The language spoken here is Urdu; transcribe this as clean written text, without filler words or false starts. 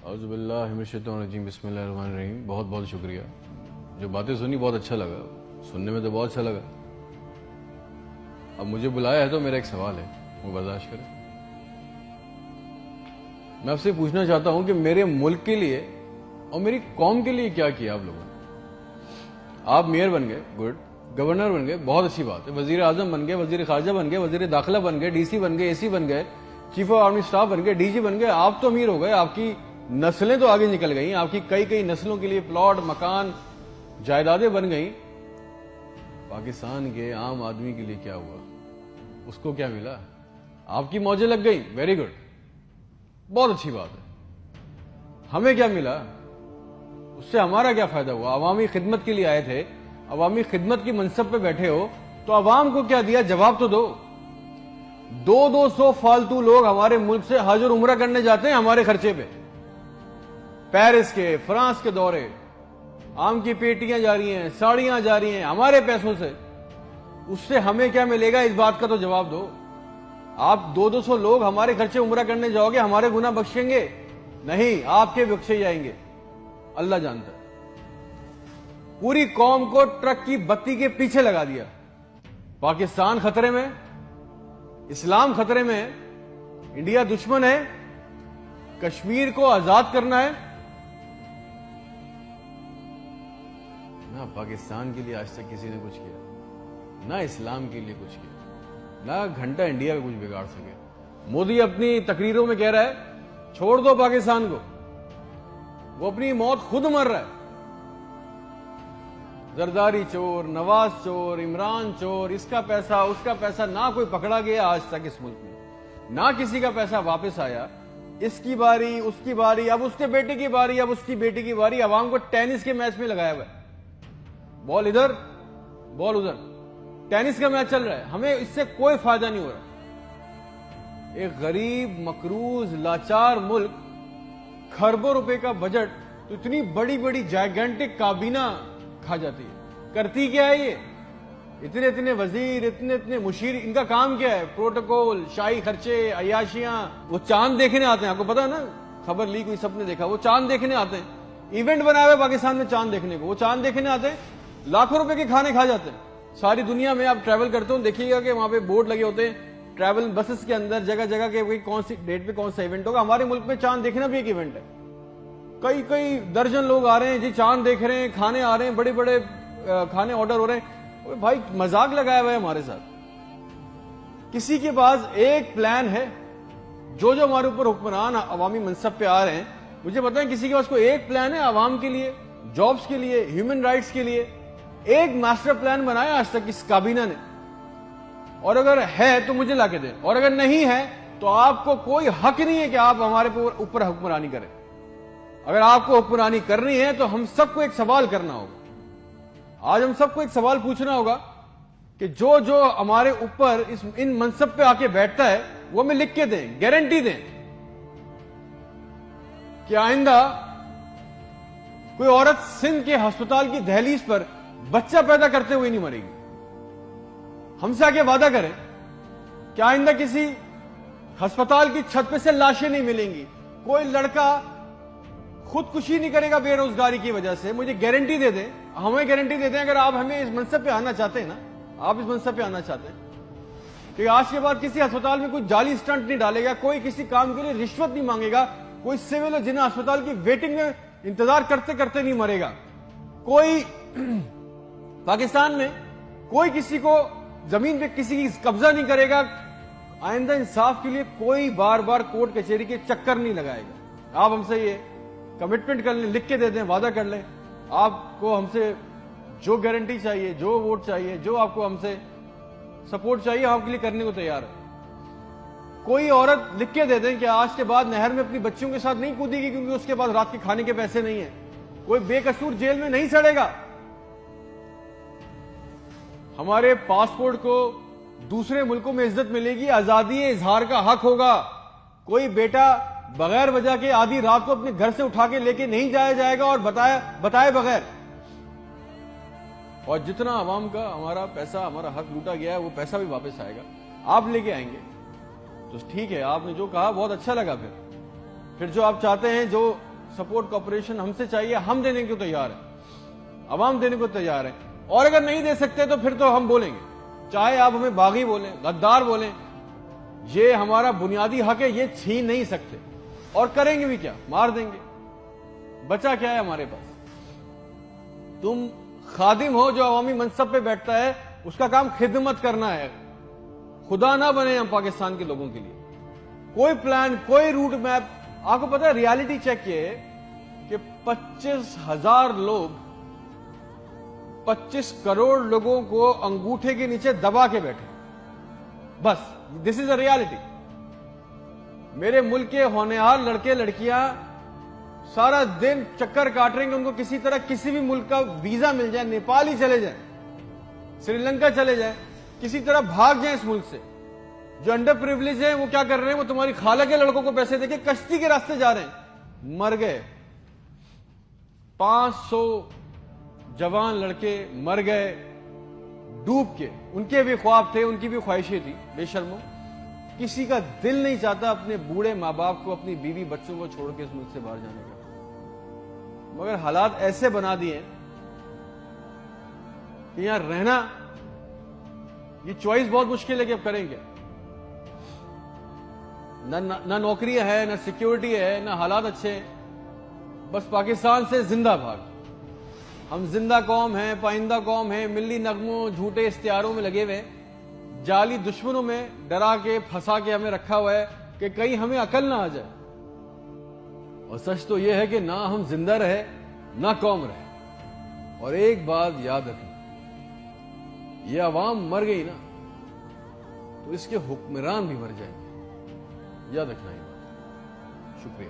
اعوذ باللہ من الشیطان الرجیم، بسم اللہ الرحمن الرحیم۔ بہت بہت شکریہ، جو باتیں سنی بہت اچھا لگا، سننے میں تو بہت اچھا لگا۔ اب مجھے بلایا ہے تو میرا ایک سوال ہے، وہ برداشت کریں۔ میں آپ سے پوچھنا چاہتا ہوں کہ میرے ملک کے لیے اور میری قوم کے لیے کیا کیا آپ لوگوں نے؟ آپ میئر بن گئے، گڈ، گورنر بن گئے، بہت اچھی بات ہے، وزیر اعظم بن گئے، وزیر خارجہ بن گئے، وزیر داخلہ بن گئے، ڈی سی بن گئے، اے سی بن گئے، چیف آف آرمی اسٹاف بن گئے، ڈی جی بن گئے۔ آپ تو امیر ہو گئے، آپ کی نسلیں تو آگے نکل گئیں، آپ کی کئی نسلوں کے لیے پلاٹ، مکان، جائیدادیں بن گئیں۔ پاکستان کے عام آدمی کے لیے کیا ہوا؟ اس کو کیا ملا؟ آپ کی موجیں لگ گئیں، ویری گڈ، بہت اچھی بات ہے۔ ہمیں کیا ملا؟ اس سے ہمارا کیا فائدہ ہوا؟ عوامی خدمت کے لیے آئے تھے، عوامی خدمت کی منصب پہ بیٹھے ہو تو عوام کو کیا دیا؟ جواب تو دو۔ 200 فالتو لوگ ہمارے ملک سے حج اور عمرہ کرنے جاتے ہیں ہمارے خرچے پہ، پیرس کے، فرانس کے دورے، آم کی پیٹیاں جا رہی ہیں، ساڑیاں جا رہی ہیں ہمارے پیسوں سے۔ اس سے ہمیں کیا ملے گا؟ اس بات کا تو جواب دو۔ آپ 200 لوگ ہمارے خرچے عمرہ کرنے جاؤ گے، ہمارے گناہ بخشیں گے؟ نہیں، آپ کے بخشے جائیں گے، اللہ جانتا ہے۔ پوری قوم کو ٹرک کی بتی کے پیچھے لگا دیا۔ پاکستان خطرے میں، اسلام خطرے میں ہے، انڈیا دشمن ہے، کشمیر کو آزاد کرنا ہے۔ نہ پاکستان کے لیے آج تک کسی نے کچھ کیا، نہ اسلام کے لیے کچھ کیا، نہ گھنٹہ انڈیا میں کچھ بگاڑ سکے۔ مودی اپنی تقریروں میں کہہ رہا ہے چھوڑ دو پاکستان کو، وہ اپنی موت خود مر رہا ہے۔ زرداری چور، نواز چور، عمران چور، اس کا پیسہ نہ کوئی پکڑا گیا آج تک اس ملک میں، نہ کسی کا پیسہ واپس آیا۔ اس کی باری، اس کی باری، اب اس کے بیٹے کی باری، اب اس کی بیٹی کی باری۔ عوام کو ٹینس کے میچ میں لگایا ہوا ہے، بال ادھر بال ادھر، ٹینس کا میچ چل رہا ہے، ہمیں اس سے کوئی فائدہ نہیں ہو رہا۔ ایک غریب، مقروض، لاچار ملک، کھربوں روپے کا بجٹ، تو اتنی بڑی بڑی جائگنٹک کابینہ کھا جاتی ہے۔ کرتی کیا ہے یہ؟ اتنے وزیر، اتنے مشیر، ان کا کام کیا ہے؟ پروٹوکول، شاہی خرچے، عیاشیاں۔ وہ چاند دیکھنے آتے ہیں، آپ کو پتا ہے نا، خبر لیک ہوئی، سب نے دیکھا، وہ چاند دیکھنے آتے ہیں، ایونٹ بنایا ہوا ہے پاکستان میں چاند دیکھنے کو۔ وہ چاند دیکھنے آتے ہیں، لاکھوں روپے کے کھانے کھا جاتے ہیں۔ ساری دنیا میں آپ ٹریول کرتے ہو، دیکھیے گا کہ وہاں پہ بورڈ لگے ہوتے ہیں ٹریول بسز کے اندر، جگہ جگہ کے کون سی ڈیٹ پہ کون سا ایونٹ ہوگا۔ ہمارے ملک میں چاند دیکھنا بھی ایک ایونٹ ہے، کئی درجن لوگ آ رہے ہیں جی، چاند دیکھ رہے ہیں، کھانے آ رہے ہیں، بڑے بڑے کھانے آرڈر ہو رہے ہیں۔ بھائی مذاق لگایا ہوا ہے ہمارے ساتھ۔ کسی کے پاس ایک پلان ہے، جو ہمارے اوپر حکمران عوامی منصب پہ آ رہے ہیں، مجھے بتائیں کسی کے پاس کوئی ایک پلان ہے عوام کے لیے، جابز کے لیے، ہیومن رائٹس کے لیے؟ ایک ماسٹر پلان بنایا آج تک اس کابینہ نے؟ اور اگر ہے تو مجھے لا کے دیں، اور اگر نہیں ہے تو آپ کو کوئی حق نہیں ہے کہ آپ ہمارے اوپر حکمرانی کریں۔ اگر آپ کو حکمرانی کرنی ہے تو ہم سب کو ایک سوال کرنا ہوگا، آج ہم سب کو ایک سوال پوچھنا ہوگا کہ جو ہمارے اوپر ان منصب پہ آ کے بیٹھتا ہے وہ ہمیں لکھ کے دیں، گارنٹی دیں کہ آئندہ کوئی عورت سندھ کے ہسپتال کی دہلیز پر بچہ پیدا کرتے ہوئے نہیں مرے گی۔ ہم سے آگے وعدہ کریں کہ آئندہ کسی ہسپتال کی چھت پہ سے لاشیں نہیں ملیں گی، کوئی لڑکا خودکشی نہیں کرے گا بے روزگاری کی وجہ سے۔ مجھے گارنٹی دے دیں، ہمیں گارنٹی دے دیں، اگر آپ ہمیں اس منصب پہ آنا چاہتے ہیں نا، آپ اس منصب پہ آنا چاہتے ہیں کہ آج کے بعد کسی ہسپتال میں کوئی جعلی سٹنٹ نہیں ڈالے گا، کوئی کسی کام کے لیے رشوت نہیں مانگے گا، کوئی سول اور جنہ ہسپتال کی ویٹنگ میں انتظار کرتے کرتے نہیں مرے گا، کوئی پاکستان میں کوئی کسی کو زمین پہ کسی کی قبضہ نہیں کرے گا، آئندہ انصاف کے لیے کوئی بار بار کورٹ کچہری کے چکر نہیں لگائے گا۔ آپ ہم سے یہ کمٹمنٹ کر لیں، لکھ کے دے دیں، وعدہ کر لیں۔ آپ کو ہم سے جو گارنٹی چاہیے، جو ووٹ چاہیے، جو آپ کو ہم سے سپورٹ چاہیے، ہم آپ کے لیے کرنے کو تیار ہے۔ کوئی عورت لکھ کے دے دیں کہ آج کے بعد نہر میں اپنی بچیوں کے ساتھ نہیں کودے گی کیونکہ اس کے پاس رات کے کھانے کے پیسے نہیں ہیں، کوئی بے قصور جیل میں نہیں سڑے گا۔ ہمارے پاسپورٹ کو دوسرے ملکوں میں عزت ملے گی، آزادی اظہار کا حق ہوگا۔ کوئی بیٹا بغیر وجہ کے آدھی رات کو اپنے گھر سے اٹھا کے لے کے نہیں جایا جائے گا اور بتائے بغیر۔ اور جتنا عوام کا ہمارا پیسہ، ہمارا حق لوٹا گیا ہے، وہ پیسہ بھی واپس آئے گا، آپ لے کے آئیں گے تو ٹھیک ہے۔ آپ نے جو کہا بہت اچھا لگا۔ پھر جو آپ چاہتے ہیں، جو سپورٹ کوپریشن ہم سے چاہیے, ہم دینے کو تیار ہیں, عوام دینے کو تیار ہے. اور اگر نہیں دے سکتے تو پھر تو ہم بولیں گے, چاہے آپ ہمیں باغی بولیں, غدار بولیں, یہ ہمارا بنیادی حق ہے, یہ چھین نہیں سکتے. اور کریں گے بھی کیا, مار دیں گے. بچا کیا ہے ہمارے پاس؟ تم خادم ہو جو عوامی منصب پہ بیٹھتا ہے, اس کا کام خدمت کرنا ہے. خدا نہ بنے ہم پاکستان کے لوگوں کے لیے. کوئی پلان, کوئی روٹ میپ. آپ کو پتا ہے ریالٹی چیک یہ ہے کہ 25,000 لوگ 25 کروڑ لوگوں کو انگوٹھے کے نیچے دبا کے بیٹھے. بس دس از اے ریالٹی. میرے ملک کے ہونہار لڑکے لڑکیاں سارا دن چکر کاٹ رہے ہیں کہ ان کو کسی طرح کسی بھی ملک کا ویزا مل جائے, نیپال ہی چلے جائیں, سری لنکا چلے جائیں, کسی طرح بھاگ جائیں اس ملک سے. جو انڈر پریویلیج ہیں وہ کیا کر رہے ہیں, وہ تمہاری خالہ کے لڑکوں کو پیسے دے کے کشتی کے راستے جا رہے ہیں. مر گئے 500 جوان لڑکے, مر گئے ڈوب کے. ان کے بھی خواب تھے, ان کی بھی خواہشیں تھی. بے شرمو, کسی کا دل نہیں چاہتا اپنے بوڑھے ماں باپ کو, اپنی بیوی بچوں کو چھوڑ کے اس ملک سے باہر جانے کا. مگر حالات ایسے بنا دیے کہ یہاں رہنا, یہ چوائس بہت مشکل ہے کہ اب کریں گے. نہ نوکری ہے, نہ سیکیورٹی ہے, نہ حالات اچھے ہیں. بس پاکستان سے زندہ بھاگ. ہم زندہ قوم ہیں, پائندہ قوم ہیں, ملی نغموں جھوٹے اشتہاروں میں لگے ہوئے, جعلی دشمنوں میں ڈرا کے پھنسا کے ہمیں رکھا ہوا ہے کہ کہیں ہمیں عقل نہ آ جائے. اور سچ تو یہ ہے کہ نہ ہم زندہ رہے نہ قوم رہے. اور ایک بات یاد رکھنا, یہ عوام مر گئی نا تو اس کے حکمران بھی مر جائیں گے. یاد رکھنا یہ بات. شکریہ.